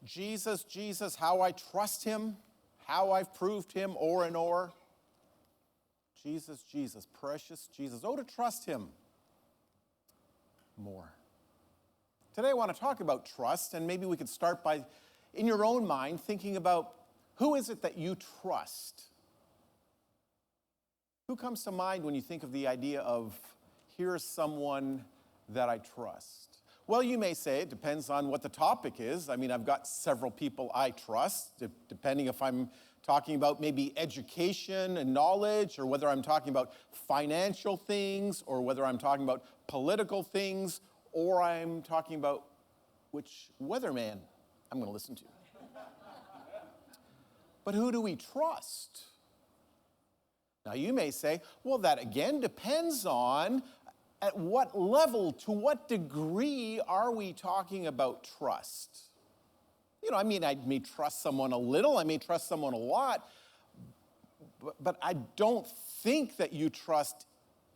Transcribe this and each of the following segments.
Jesus, Jesus, how I trust him, how I've proved him o'er and o'er. Jesus, Jesus, precious Jesus. Oh, to trust him more. Today I want to talk about trust, and maybe we could start by, in your own mind, thinking about who is it that you trust? Who comes to mind when you think of the idea of, here's someone that I trust? Well, you may say it depends on what the topic is. I mean, I've got several people I trust, depending if I'm talking about maybe education and knowledge, or whether I'm talking about financial things, or whether I'm talking about political things, or I'm talking about which weatherman I'm going to listen to. But who do we trust? Now, you may say, well, that again depends on at what level, to what degree are we talking about trust? You know, I mean, I may trust someone a little, I may trust someone a lot, but I don't think that you trust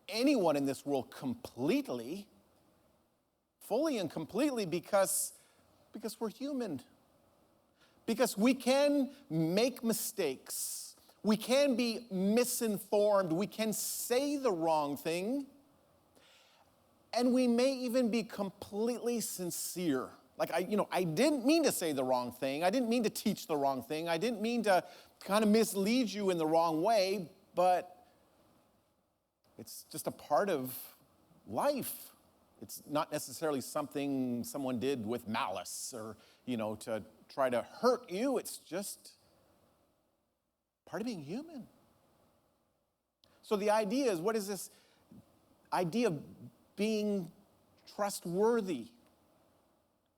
anyone in this world completely, fully and completely, because we're human. Because we can make mistakes. We can be misinformed. We can say the wrong thing. And we may even be completely sincere. Like, I didn't mean to say the wrong thing. I didn't mean to teach the wrong thing. I didn't mean to kind of mislead you in the wrong way, but it's just a part of life. It's not necessarily something someone did with malice or, to try to hurt you. It's just part of being human. So the idea is, what is this idea of being trustworthy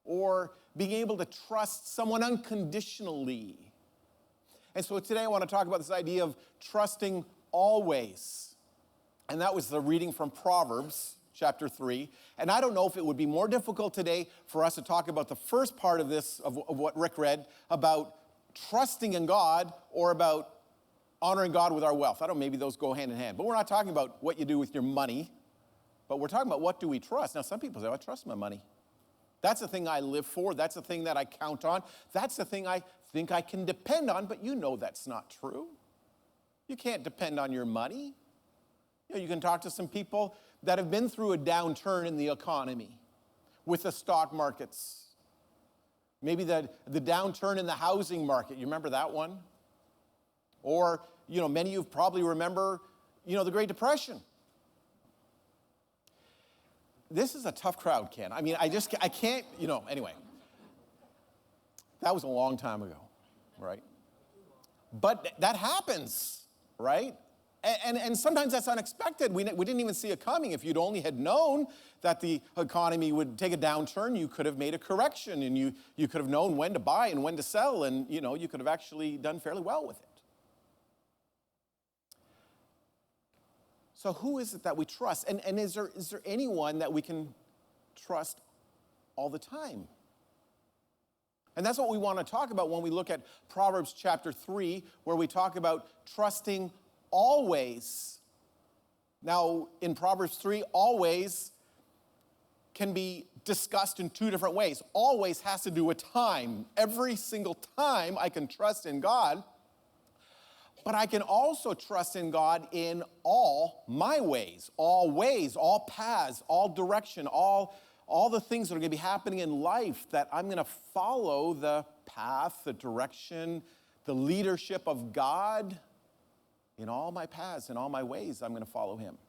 or being able to trust someone unconditionally? And so today I want to talk about this idea of trusting always. And that was the reading from Proverbs chapter 3. And I don't know if it would be more difficult today for us to talk about the first part of this, of what Rick read, about trusting in God or about honoring God with our wealth. I don't know, maybe those go hand in hand. But we're not talking about what you do with your money, but we're talking about what do we trust. Now, some people say, I trust my money. That's the thing I live for. That's the thing that I count on. That's the thing I think I can depend on, but you know that's not true. You can't depend on your money. You can talk to some people that have been through a downturn in the economy with the stock markets. Maybe the downturn in the housing market. You remember that one? Or, many of you probably remember, the Great Depression. This is a tough crowd, Ken. I mean, I can't, anyway. That was a long time ago, right? But that happens, right? And sometimes that's unexpected. We didn't even see it coming. If you'd only had known that the economy would take a downturn, you could have made a correction, and you could have known when to buy and when to sell, and, you could have actually done fairly well with it. So who is it that we trust? And is there anyone that we can trust all the time? And that's what we want to talk about when we look at Proverbs chapter 3, where we talk about trusting always. Now, in Proverbs 3, always can be discussed in two different ways. Always has to do with time. Every single time I can trust in God, but I can also trust in God in all my ways, all paths, all direction, all the things that are going to be happening in life, that I'm going to follow the path, the direction, the leadership of God. In all my paths, in all my ways, I'm going to follow him.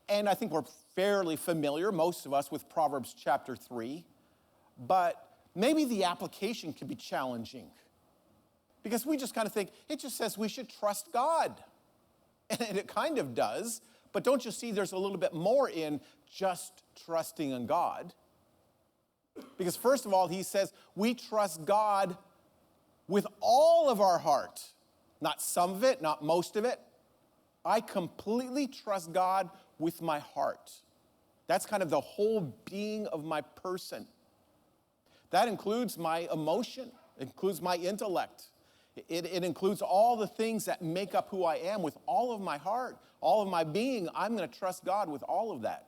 And I think we're fairly familiar, most of us, with Proverbs chapter 3. But maybe the application can be challenging. Because we just kind of think, it just says we should trust God. And it kind of does. But don't you see there's a little bit more in just trusting in God? Because first of all, he says we trust God with all of our heart. Not some of it, not most of it. I completely trust God with my heart. That's kind of the whole being of my person. That includes my emotion. It includes my intellect. It includes all the things that make up who I am with all of my heart, all of my being. I'm going to trust God with all of that.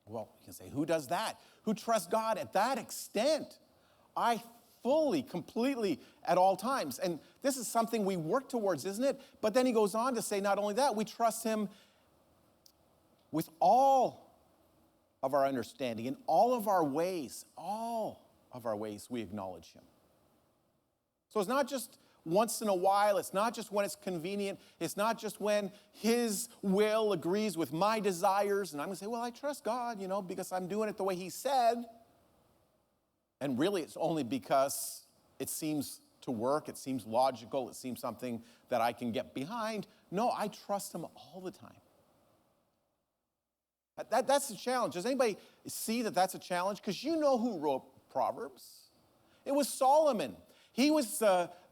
Well, you can say, who does that? Who trusts God at that extent? I fully, completely at all times. And this is something we work towards, isn't it? But then he goes on to say not only that, we trust him with all of our understanding, in all of our ways we acknowledge him. So it's not just once in a while, it's not just when it's convenient, it's not just when his will agrees with my desires, and I'm going to say, well, I trust God, because I'm doing it the way he said. And really, it's only because it seems to work, it seems logical, it seems something that I can get behind. No, I trust him all the time. That's the challenge. Does anybody see that that's a challenge? Because you know who wrote Proverbs. It was Solomon. He was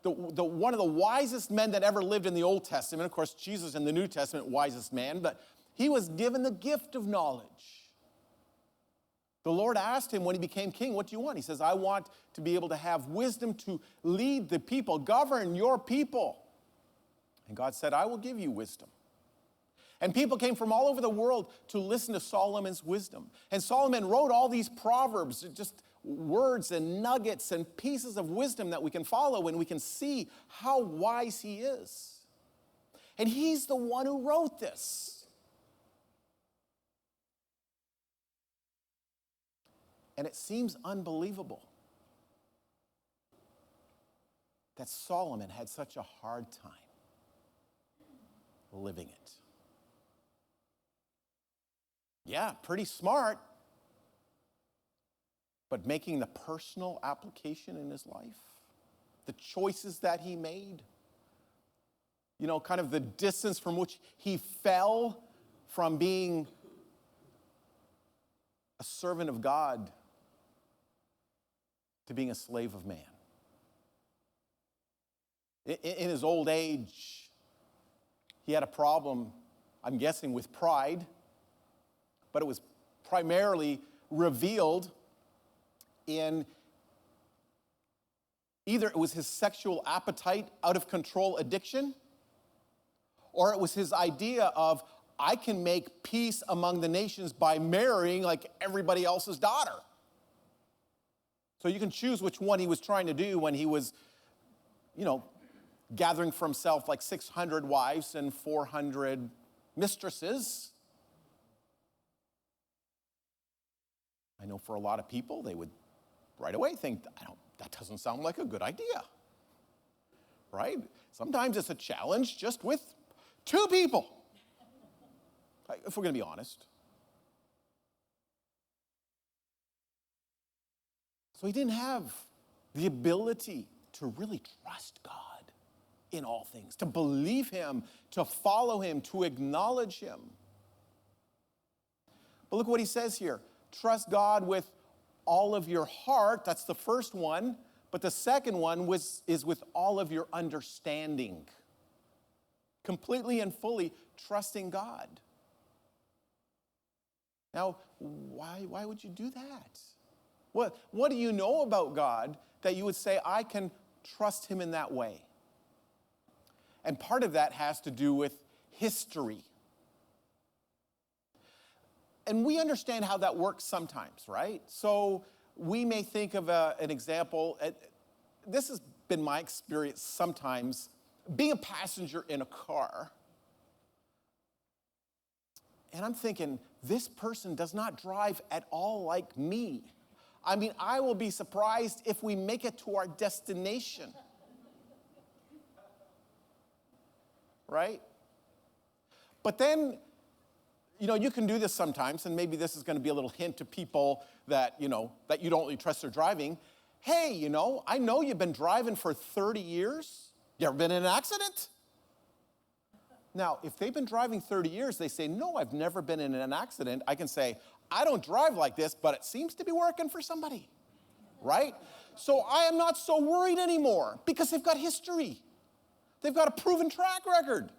one of the wisest men that ever lived in the Old Testament. Of course, Jesus in the New Testament, wisest man, but he was given the gift of knowledge. The Lord asked him when he became king, what do you want? He says, I want to be able to have wisdom to lead the people, govern your people. And God said, I will give you wisdom. And people came from all over the world to listen to Solomon's wisdom. And Solomon wrote all these proverbs, just words and nuggets and pieces of wisdom that we can follow and we can see how wise he is. And he's the one who wrote this. And it seems unbelievable that Solomon had such a hard time living it. Yeah, pretty smart, but making the personal application in his life, the choices that he made, kind of the distance from which he fell from being a servant of God to being a slave of man. In his old age, he had a problem, I'm guessing, with pride, but it was primarily revealed in either it was his sexual appetite, out of control addiction, or it was his idea of, I can make peace among the nations by marrying like everybody else's daughter. So you can choose which one he was trying to do when he was, gathering for himself like 600 wives and 400 mistresses. I know for a lot of people, they would right away think, that doesn't sound like a good idea, right? Sometimes it's a challenge just with two people, if we're going to be honest. So he didn't have the ability to really trust God in all things, to believe him, to follow him, to acknowledge him. But look what he says here. Trust God with all of your heart. That's the first one. But the second one is with all of your understanding. Completely and fully trusting God. Now, why would you do that? What do you know about God that you would say, I can trust him in that way? And part of that has to do with history. And we understand how that works sometimes, right? So we may think of an example. This has been my experience sometimes, being a passenger in a car. And I'm thinking, this person does not drive at all like me. I mean, I will be surprised if we make it to our destination. Right? But then, you can do this sometimes, and maybe this is going to be a little hint to people that, that you don't really trust their driving. Hey, I know you've been driving for 30 years. You ever been in an accident? Now, if they've been driving 30 years, they say, no, I've never been in an accident. I can say, I don't drive like this, but it seems to be working for somebody, right? So I am not so worried anymore because they've got history. They've got a proven track record,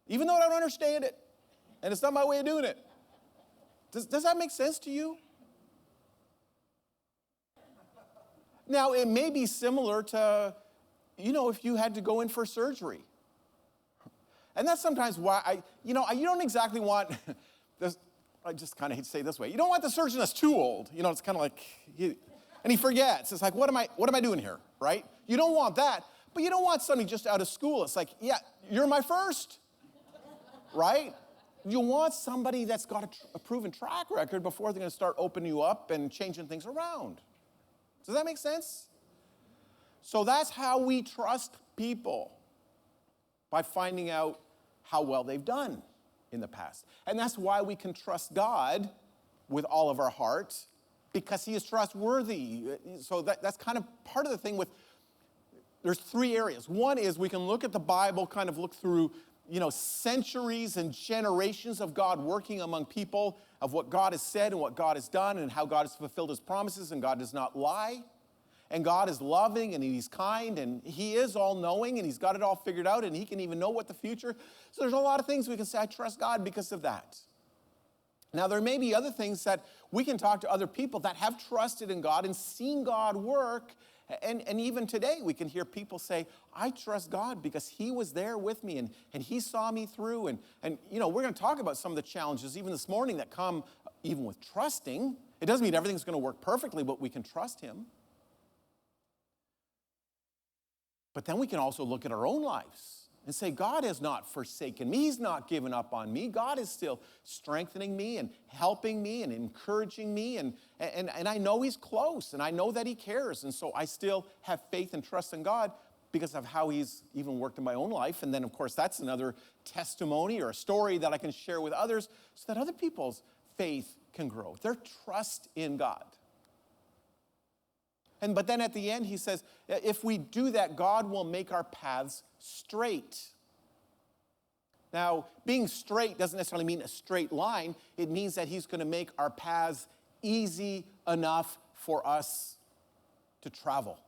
even though I don't understand it, and it's not my way of doing it. Does that make sense to you? Now, it may be similar to, if you had to go in for surgery. And that's sometimes why you don't exactly want this. I just kind of hate to say it this way. You don't want the surgeon that's too old. It's kind of like, And he forgets. It's like, what am I doing here, right? You don't want that, but you don't want somebody just out of school. It's like, yeah, you're my first, right? You want somebody that's got a proven track record before they're going to start opening you up and changing things around. Does that make sense? So that's how we trust people, by finding out how well they've done in the past. And that's why we can trust God with all of our heart, because he is trustworthy. So that's kind of part of the thing with, there's three areas. One is we can look at the Bible, kind of look through, centuries and generations of God working among people, of what God has said and what God has done and how God has fulfilled his promises, and God does not lie. And God is loving and he's kind and he is all-knowing and he's got it all figured out and he can even know what the future. So there's a lot of things we can say, I trust God because of that. Now, there may be other things that we can talk to other people that have trusted in God and seen God work. And even today, we can hear people say, I trust God because he was there with me and he saw me through. And we're going to talk about some of the challenges even this morning that come even with trusting. It doesn't mean everything's going to work perfectly, but we can trust him. But then we can also look at our own lives and say, God has not forsaken me. He's not given up on me. God is still strengthening me and helping me and encouraging me. And I know he's close and I know that he cares. And so I still have faith and trust in God because of how he's even worked in my own life. And then, of course, that's another testimony or a story that I can share with others so that other people's faith can grow, their trust in God. But then at the end, he says, if we do that, God will make our paths straight. Now, being straight doesn't necessarily mean a straight line. It means that he's going to make our paths easy enough for us to travel.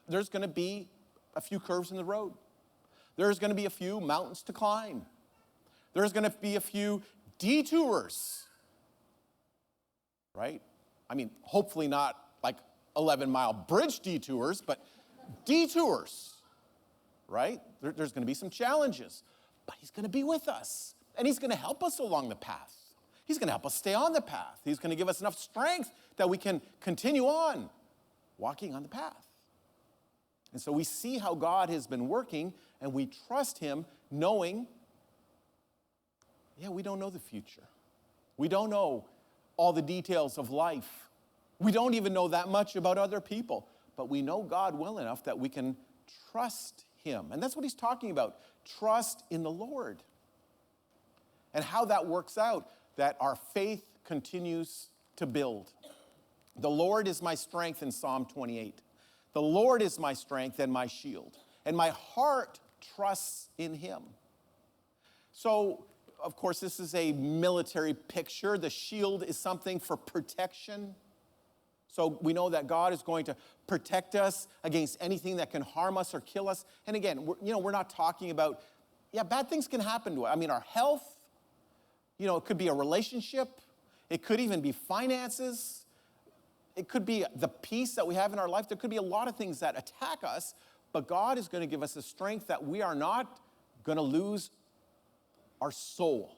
There's going to be a few curves in the road. There's going to be a few mountains to climb. There's going to be a few detours, right? I mean, hopefully not like 11-mile bridge detours, but detours, right? There's going to be some challenges, but he's going to be with us, and he's going to help us along the path. He's going to help us stay on the path. He's going to give us enough strength that we can continue on walking on the path. And so we see how God has been working, and we trust him knowing, we don't know the future. We don't know all the details of life. We don't even know that much about other people, but we know God well enough that we can trust him. And that's what he's talking about, trust in the Lord. And how that works out, that our faith continues to build. The Lord is my strength in Psalm 28. The Lord is my strength and my shield, and my heart trusts in him. So, of course, this is a military picture. The shield is something for protection. So we know that God is going to protect us against anything that can harm us or kill us. And again, we're not talking about, bad things can happen to us. I mean, our health, it could be a relationship. It could even be finances. It could be the peace that we have in our life. There could be a lot of things that attack us, but God is going to give us the strength that we are not going to lose our soul.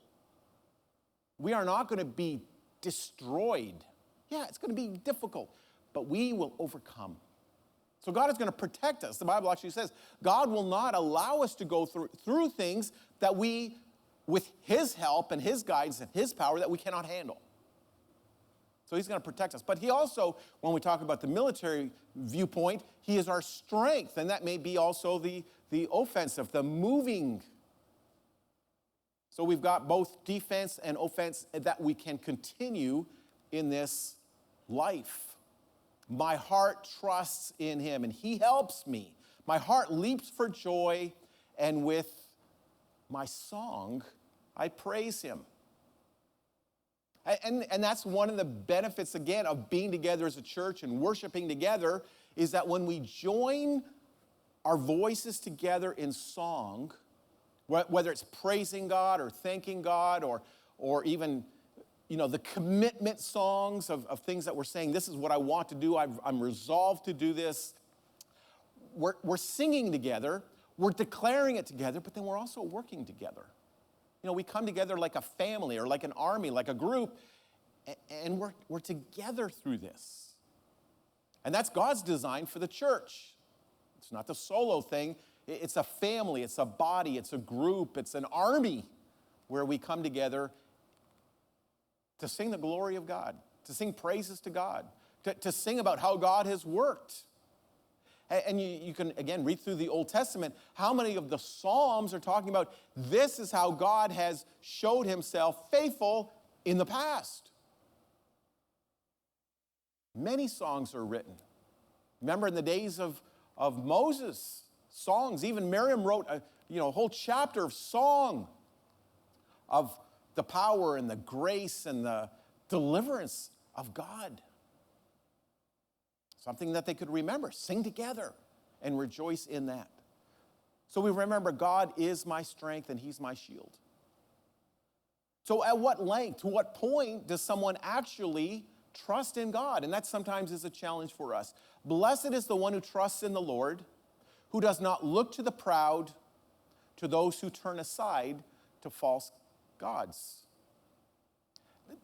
We are not going to be destroyed. Yeah, it's going to be difficult, but we will overcome. So God is going to protect us. The Bible actually says God will not allow us to go through things that we, with his help and his guidance and his power, that we cannot handle. So he's going to protect us. But he also, when we talk about the military viewpoint, he is our strength. And that may be also the offensive, the moving. So we've got both defense and offense that we can continue in this life. My heart trusts in him, and he helps me. My heart leaps for joy, and with my song, I praise him. And that's one of the benefits, again, of being together as a church and worshiping together, is that when we join our voices together in song, whether it's praising God or thanking God or even the commitment songs of things that we're saying, this is what I want to do, I'm resolved to do this. We're singing together, we're declaring it together, but then we're also working together. We come together like a family or like an army, like a group, and we're together through this. And that's God's design for the church. It's not the solo thing. It's a family, it's a body, it's a group, it's an army where we come together to sing the glory of God, to sing praises to God, to sing about how God has worked. And you can, again, read through the Old Testament. How many of the Psalms are talking about this is how God has showed himself faithful in the past? Many songs are written. Remember in the days of Moses, songs. Even Miriam wrote a whole chapter of song of the power and the grace and the deliverance of God. Something that they could remember, sing together, and rejoice in that. So we remember God is my strength and he's my shield. So at what length, to what point does someone actually trust in God? And that sometimes is a challenge for us. Blessed is the one who trusts in the Lord, who does not look to the proud, to those who turn aside to false gods.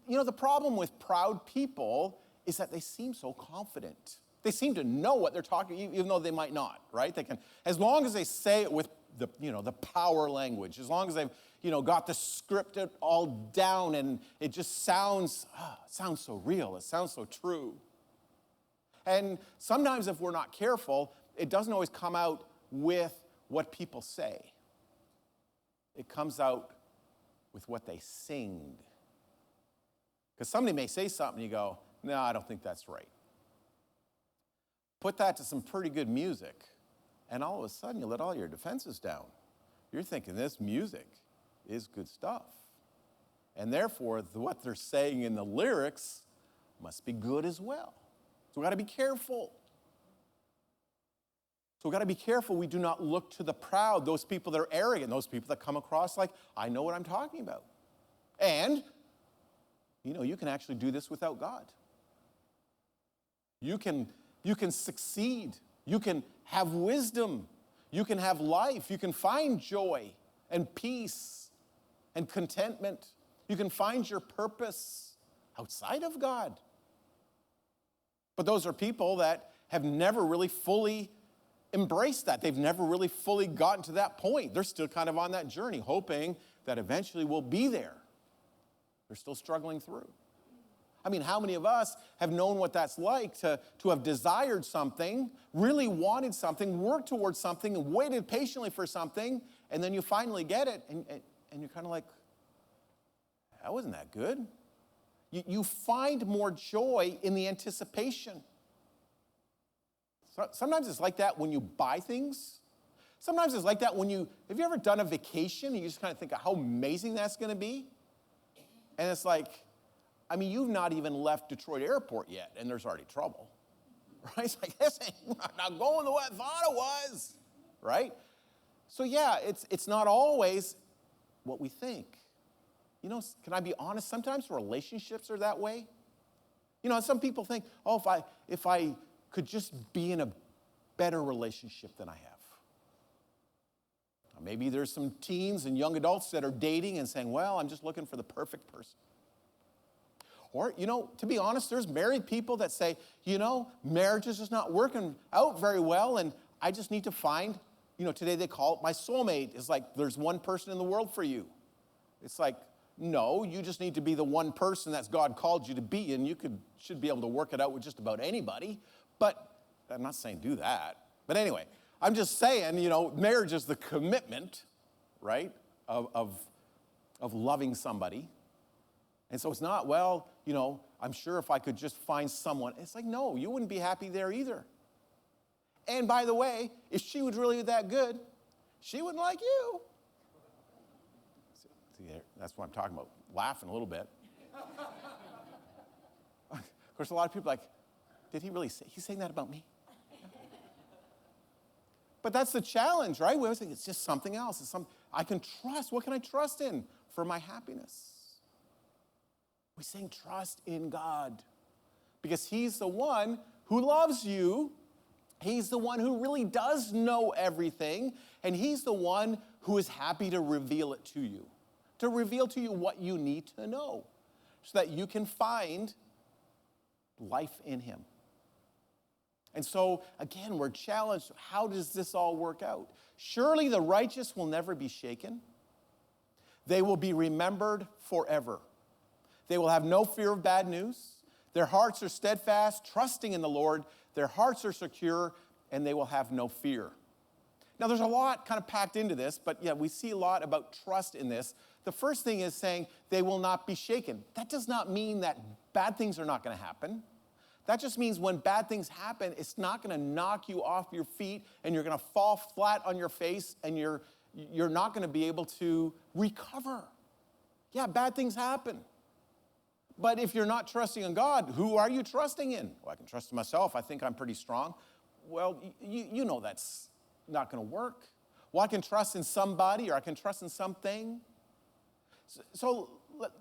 You know, the problem with proud people is that they seem so confident. They seem to know what they're talking, even though they might not, right? They can, as long as they say it with the power language, as long as they've, got the script all down and it just sounds so real, it sounds so true. And sometimes if we're not careful, it doesn't always come out with what people say. It comes out with what they sing. Because somebody may say something, you go, no, I don't think that's right. Put that to some pretty good music, and all of a sudden you let all your defenses down. You're thinking this music is good stuff. And therefore, what they're saying in the lyrics must be good as well. So we've got to be careful. So we've got to be careful we do not look to the proud, those people that are arrogant, those people that come across like, I know what I'm talking about. And, you can actually do this without God. You can succeed. You can have wisdom. You can have life. You can find joy and peace and contentment. You can find your purpose outside of God. But those are people that have never really fully embraced that. They've never really fully gotten to that point. They're still kind of on that journey, hoping that eventually we'll be there. They're still struggling through. I mean, how many of us have known what that's like to have desired something, really wanted something, worked towards something, and waited patiently for something, and then you finally get it, and you're kind of like, that wasn't that good. You find more joy in the anticipation. Sometimes it's like that when you buy things. Sometimes it's like that have you ever done a vacation and you just kind of think of how amazing that's going to be? And it's like, you've not even left Detroit Airport yet, and there's already trouble, right? It's like, this ain't not going the way I thought it was, right? So yeah, it's not always what we think. Can I be honest? Sometimes relationships are that way. Some people think, if I could just be in a better relationship than I have. Maybe there's some teens and young adults that are dating and saying, well, I'm just looking for the perfect person. Or, to be honest, there's married people that say, marriage is just not working out very well, and I just need to find, today they call it my soulmate. It's like there's one person in the world for you. It's like, no, you just need to be the one person that's God called you to be, and you should be able to work it out with just about anybody. But I'm not saying do that. But anyway, I'm just saying, marriage is the commitment, right, of loving somebody. And so it's not, well, I'm sure if I could just find someone. It's like, no, you wouldn't be happy there either. And by the way, if she was really that good, she wouldn't like you. See, that's what I'm talking about, laughing a little bit. Of course, a lot of people are like, did he really say, he's saying that about me? But that's the challenge, right? We always think it's just something else. It's I can trust. What can I trust in for my happiness? We sing trust in God because he's the one who loves you. He's the one who really does know everything, and he's the one who is happy to reveal it to you, to reveal to you what you need to know so that you can find life in him. And so, again, we're challenged. How does this all work out? Surely the righteous will never be shaken. They will be remembered forever. They will have no fear of bad news. Their hearts are steadfast, trusting in the Lord. Their hearts are secure, and they will have no fear. Now, there's a lot kind of packed into this, but yeah, we see a lot about trust in this. The first thing is saying they will not be shaken. That does not mean that bad things are not going to happen. That just means when bad things happen, it's not going to knock you off your feet and you're going to fall flat on your face and you're not going to be able to recover. Yeah, bad things happen. But if you're not trusting in God, who are you trusting in? Well, I can trust in myself. I think I'm pretty strong. Well, you know that's not going to work. Well, I can trust in somebody or I can trust in something. So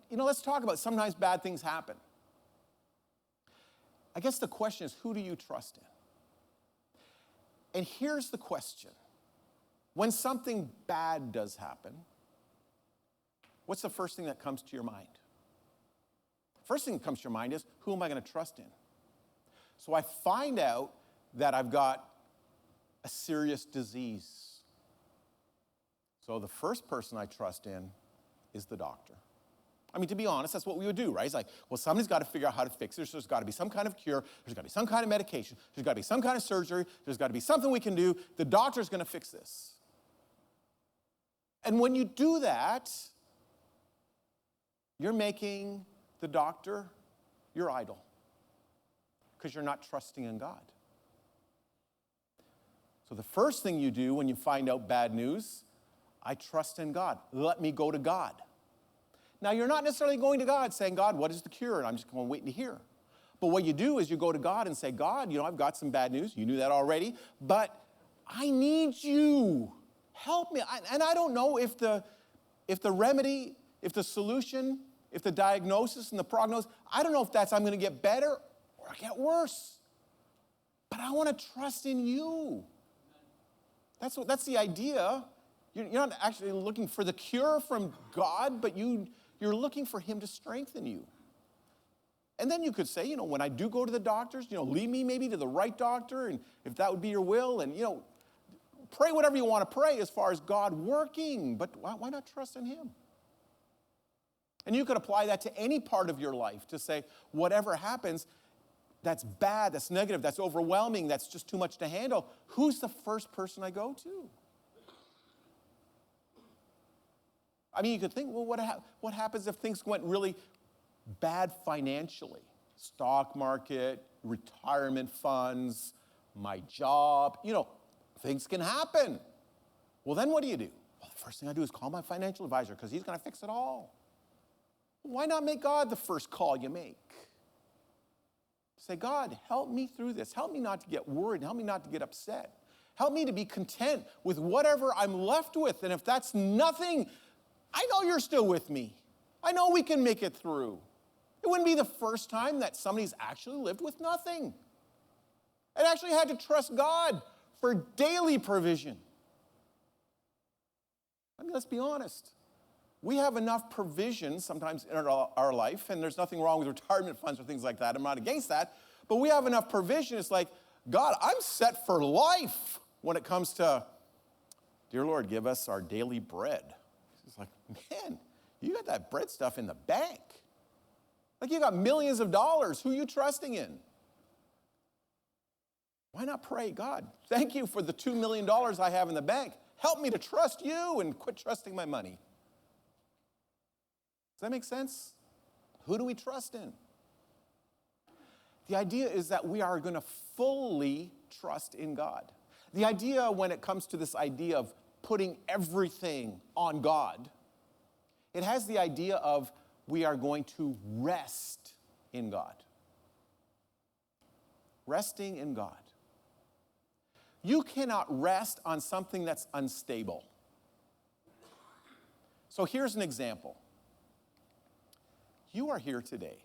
let's talk about sometimes bad things happen. I guess the question is, who do you trust in? And here's the question. When something bad does happen, what's the first thing that comes to your mind? First thing that comes to your mind is, who am I going to trust in? So I find out that I've got a serious disease. So the first person I trust in is the doctor. I mean, to be honest, that's what we would do, right? It's like, well, somebody's got to figure out how to fix it. There's got to be some kind of cure. There's got to be some kind of medication. There's got to be some kind of surgery. There's got to be something we can do. The doctor's going to fix this. And when you do that, you're making the doctor your idol because you're not trusting in God. So the first thing you do when you find out bad news, I trust in God. Let me go to God. Now, you're not necessarily going to God saying, God, what is the cure? And I'm just going to wait to hear. But what you do is you go to God and say, God, I've got some bad news. You knew that already. But I need you. Help me. And I don't know if the remedy, if the solution, if the diagnosis and the prognosis, I don't know if that's I'm going to get better or I get worse. But I want to trust in you. That's the idea. You're not actually looking for the cure from God, but you're looking for him to strengthen you. And then you could say, when I do go to the doctors, lead me maybe to the right doctor, and if that would be your will, and, pray whatever you want to pray as far as God working, but why not trust in him? And you could apply that to any part of your life to say, whatever happens, that's bad, that's negative, that's overwhelming, that's just too much to handle, who's the first person I go to? I mean, you could think, well, what happens if things went really bad financially? Stock market, retirement funds, my job, things can happen. Well, then what do you do? Well, the first thing I do is call my financial advisor because he's going to fix it all. Why not make God the first call you make? Say, God, help me through this. Help me not to get worried. Help me not to get upset. Help me to be content with whatever I'm left with. And if that's nothing, I know you're still with me. I know we can make it through. It wouldn't be the first time that somebody's actually lived with nothing. And actually had to trust God for daily provision. I mean, let's be honest. We have enough provision sometimes in our life, and there's nothing wrong with retirement funds or things like that. I'm not against that. But we have enough provision. It's like, God, I'm set for life when it comes to, dear Lord, give us our daily bread. It's like, man, you got that bread stuff in the bank. Like you got millions of dollars. Who are you trusting in? Why not pray, God, thank you for the $2 million I have in the bank. Help me to trust you and quit trusting my money. Does that make sense? Who do we trust in? The idea is that we are going to fully trust in God. The idea when it comes to this idea of putting everything on God, it has the idea of we are going to rest in God. Resting in God. You cannot rest on something that's unstable. So here's an example. You are here today.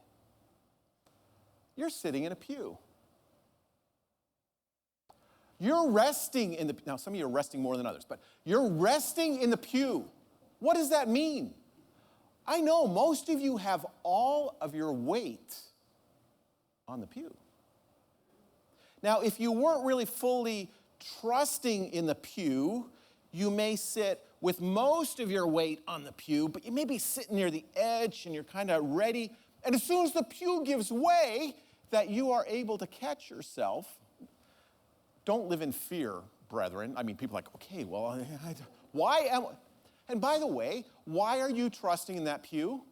You're sitting in a pew. You're resting in the, now some of you are resting more than others, but you're resting in the pew. What does that mean? I know most of you have all of your weight on the pew. Now, if you weren't really fully trusting in the pew, you may sit with most of your weight on the pew, but you may be sitting near the edge and you're kind of ready. And as soon as the pew gives way, that you are able to catch yourself. Don't live in fear, brethren. I mean, people are like, okay, well, why am I? And by the way, why are you trusting in that pew?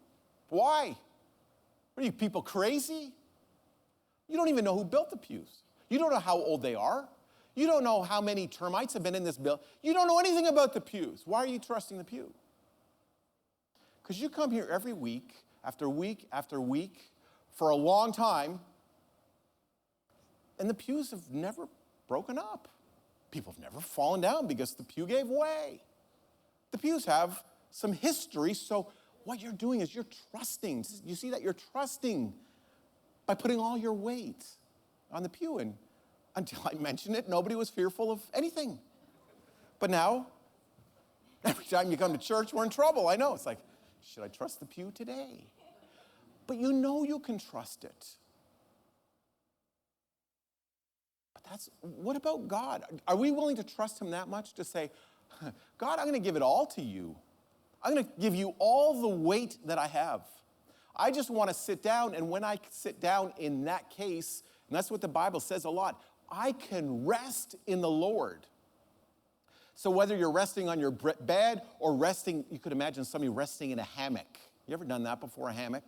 Why? Are you people crazy? You don't even know who built the pews. You don't know how old they are. You don't know how many termites have been in this building. You don't know anything about the pews. Why are you trusting the pew? Because you come here every week, after week, after week, for a long time, and the pews have never broken up. People have never fallen down because the pew gave way. The pews have some history, so what you're doing is you're trusting. You see that? You're trusting by putting all your weight on the pew. And until I mentioned it, nobody was fearful of anything. But now, every time you come to church, we're in trouble. I know. It's like, should I trust the pew today? But you know you can trust it. But what about God? Are we willing to trust him that much to say, God, I'm going to give it all to you. I'm going to give you all the weight that I have. I just want to sit down, and when I sit down in that case, and that's what the Bible says a lot, I can rest in the Lord. So whether you're resting on your bed or resting, you could imagine somebody resting in a hammock. You ever done that before, a hammock?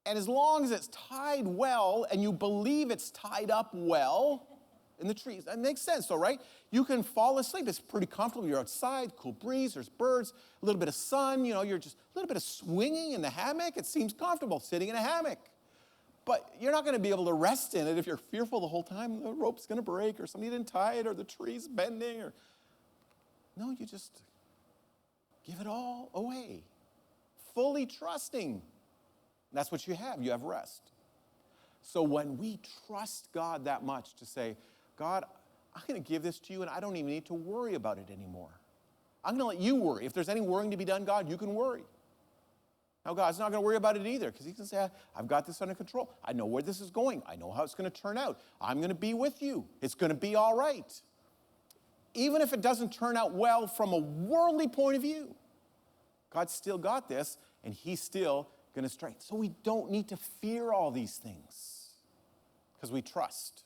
And as long as it's tied well, and you believe it's tied up well in the trees, that makes sense, though, right? You can fall asleep. It's pretty comfortable. You're outside, cool breeze, there's birds, a little bit of sun, you're just a little bit of swinging in the hammock. It seems comfortable sitting in a hammock. But you're not going to be able to rest in it if you're fearful the whole time the rope's going to break or somebody didn't tie it or the tree's bending. No, you just give it all away, fully trusting. That's what you have. You have rest. So when we trust God that much to say, God, I'm going to give this to you and I don't even need to worry about it anymore. I'm going to let you worry. If there's any worrying to be done, God, you can worry. Now, God's not going to worry about it either because he can say, I've got this under control. I know where this is going. I know how it's going to turn out. I'm going to be with you. It's going to be all right. Even if it doesn't turn out well from a worldly point of view, God's still got this and he's still going to strengthen. So we don't need to fear all these things because we trust.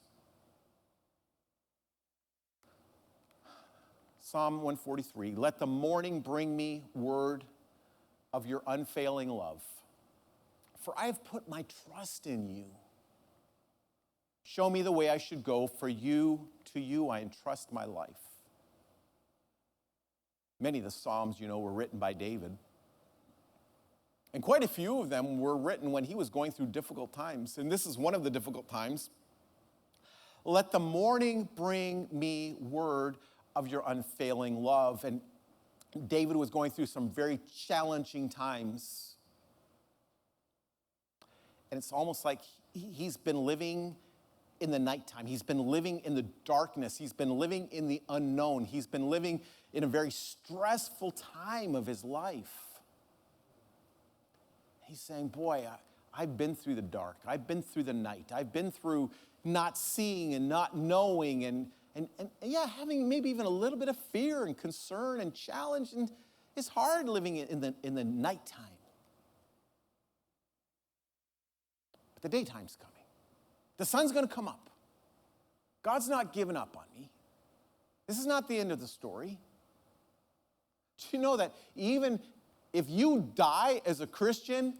Psalm 143, let the morning bring me word of your unfailing love. For I have put my trust in you. Show me the way I should go, for to you I entrust my life. Many of the Psalms, were written by David. And quite a few of them were written when he was going through difficult times. And this is one of the difficult times. Let the morning bring me word of your unfailing love. And David was going through some very challenging times. And it's almost like he's been living in the nighttime. He's been living in the darkness. He's been living in the unknown. He's been living in a very stressful time of his life. He's saying, boy, I've been through the dark. I've been through the night. I've been through not seeing and not knowing and having maybe even a little bit of fear and concern and challenge. And it's hard living in the nighttime. But the daytime's coming. The sun's going to come up. God's not giving up on me. This is not the end of the story. Do you know that even if you die as a Christian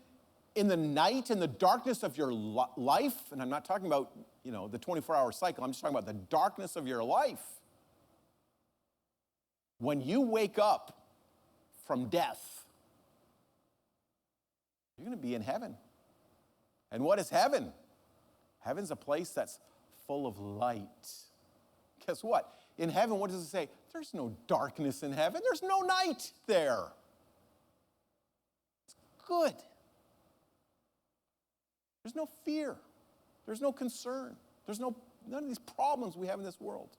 in the night, in the darkness of your life, and I'm not talking about, the 24-hour cycle, I'm just talking about the darkness of your life. When you wake up from death, you're going to be in heaven. And what is heaven? Heaven's a place that's full of light. Guess what? In heaven, what does it say? There's no darkness in heaven. There's no night there. It's good. There's no fear. There's no concern. There's none of these problems we have in this world.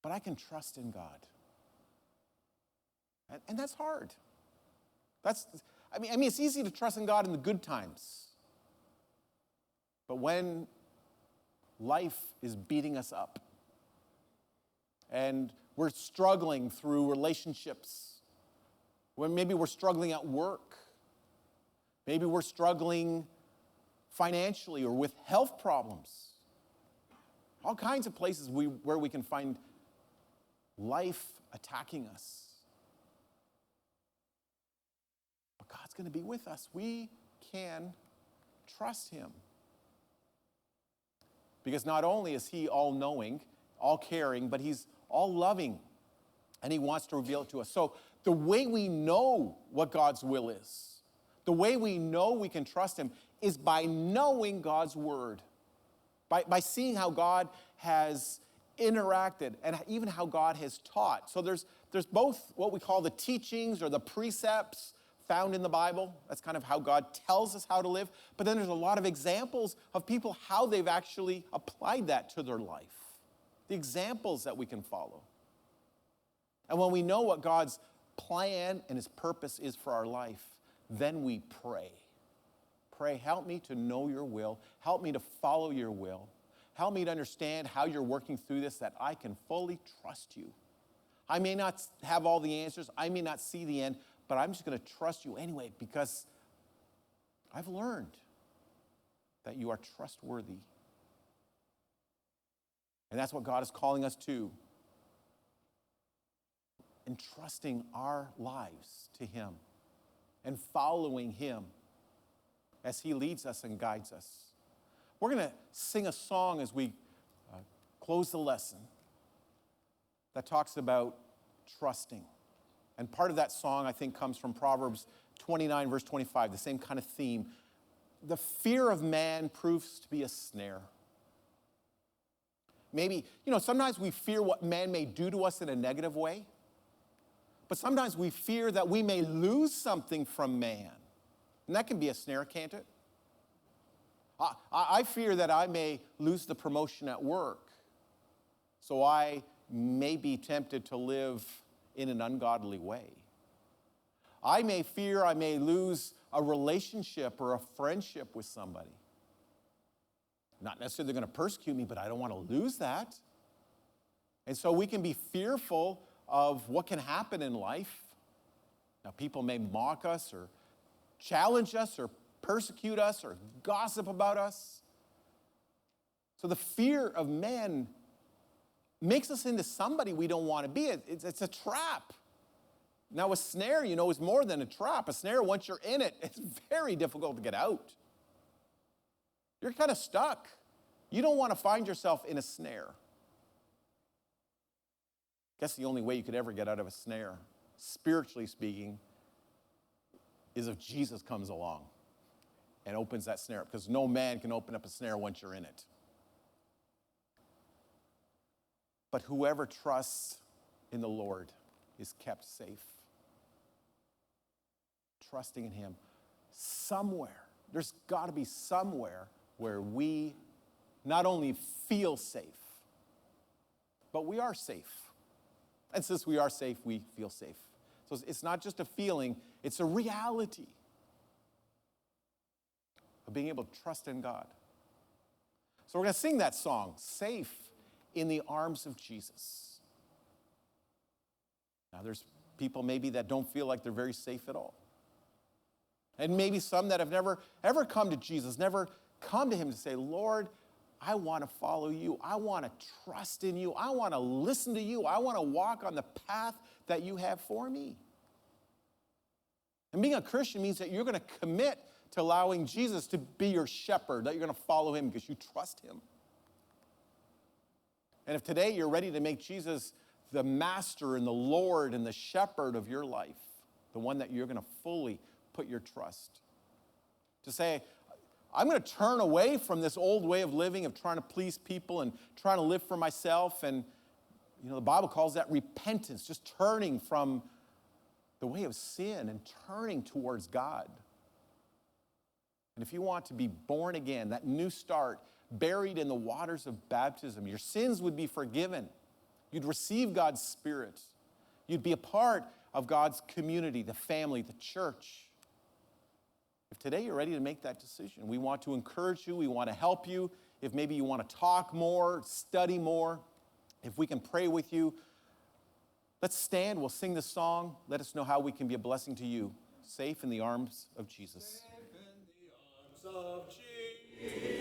But I can trust in God. And that's hard. I mean, it's easy to trust in God in the good times. But when life is beating us up and we're struggling through relationships, when maybe we're struggling at work, maybe we're struggling financially or with health problems, all kinds of places where we can find life attacking us. But God's going to be with us. We can trust him. Because not only is he all-knowing, all-caring, but he's all-loving, and he wants to reveal it to us. So the way we know what God's will is, the way we know we can trust him, is by knowing God's word, by seeing how God has interacted and even how God has taught. So there's both what we call the teachings or the precepts found in the Bible. That's kind of how God tells us how to live. But then there's a lot of examples of people, how they've actually applied that to their life. The examples that we can follow. And when we know what God's plan and his purpose is for our life, then we pray. Pray, help me to know your will. Help me to follow your will. Help me to understand how you're working through this, that I can fully trust you. I may not have all the answers. I may not see the end, but I'm just going to trust you anyway because I've learned that you are trustworthy. And that's what God is calling us to. Entrusting our lives to him and following him as he leads us and guides us. We're going to sing a song as we close the lesson that talks about trusting. And part of that song, I think, comes from Proverbs 29, verse 25, the same kind of theme. The fear of man proves to be a snare. Maybe, sometimes we fear what man may do to us in a negative way, but sometimes we fear that we may lose something from man. And that can be a snare, can't it? I fear that I may lose the promotion at work, so I may be tempted to live in an ungodly way. I may fear I may lose a relationship or a friendship with somebody. Not necessarily they're going to persecute me, but I don't want to lose that. And so we can be fearful of what can happen in life. Now, people may mock us or challenge us or persecute us or gossip about us. So the fear of man makes us into somebody we don't want to be. It's a trap. Now, a snare, is more than a trap. A snare, once you're in it, it's very difficult to get out. You're kind of stuck. You don't want to find yourself in a snare. I guess the only way you could ever get out of a snare, spiritually speaking, is if Jesus comes along and opens that snare up, because no man can open up a snare once you're in it. But whoever trusts in the Lord is kept safe. Trusting in him. Somewhere, there's got to be somewhere where we not only feel safe, but we are safe. And since we are safe, we feel safe. So it's not just a feeling, it's a reality of being able to trust in God. So we're going to sing that song, Safe in the Arms of Jesus. Now there's people maybe that don't feel like they're very safe at all. And maybe some that have never, ever come to Jesus, never come to him to say, Lord, I want to follow you. I want to trust in you. I want to listen to you. I want to walk on the path that you have for me. And being a Christian means that you're going to commit to allowing Jesus to be your shepherd, that you're going to follow him because you trust him. And if today you're ready to make Jesus the master and the Lord and the shepherd of your life, the one that you're going to fully put your trust, to say, I'm going to turn away from this old way of living, of trying to please people and trying to live for myself. And, the Bible calls that repentance, just turning from the way of sin and turning towards God. And if you want to be born again, that new start, buried in the waters of baptism, your sins would be forgiven. You'd receive God's Spirit. You'd be a part of God's community, the family, the church. today you're ready to make that decision. We want to encourage you. We want to help you. If maybe you want to talk more, study more, if we can pray with you, let's stand. We'll sing this song. Let us know how we can be a blessing to you. Safe in the arms of Jesus. Safe in the arms of Jesus.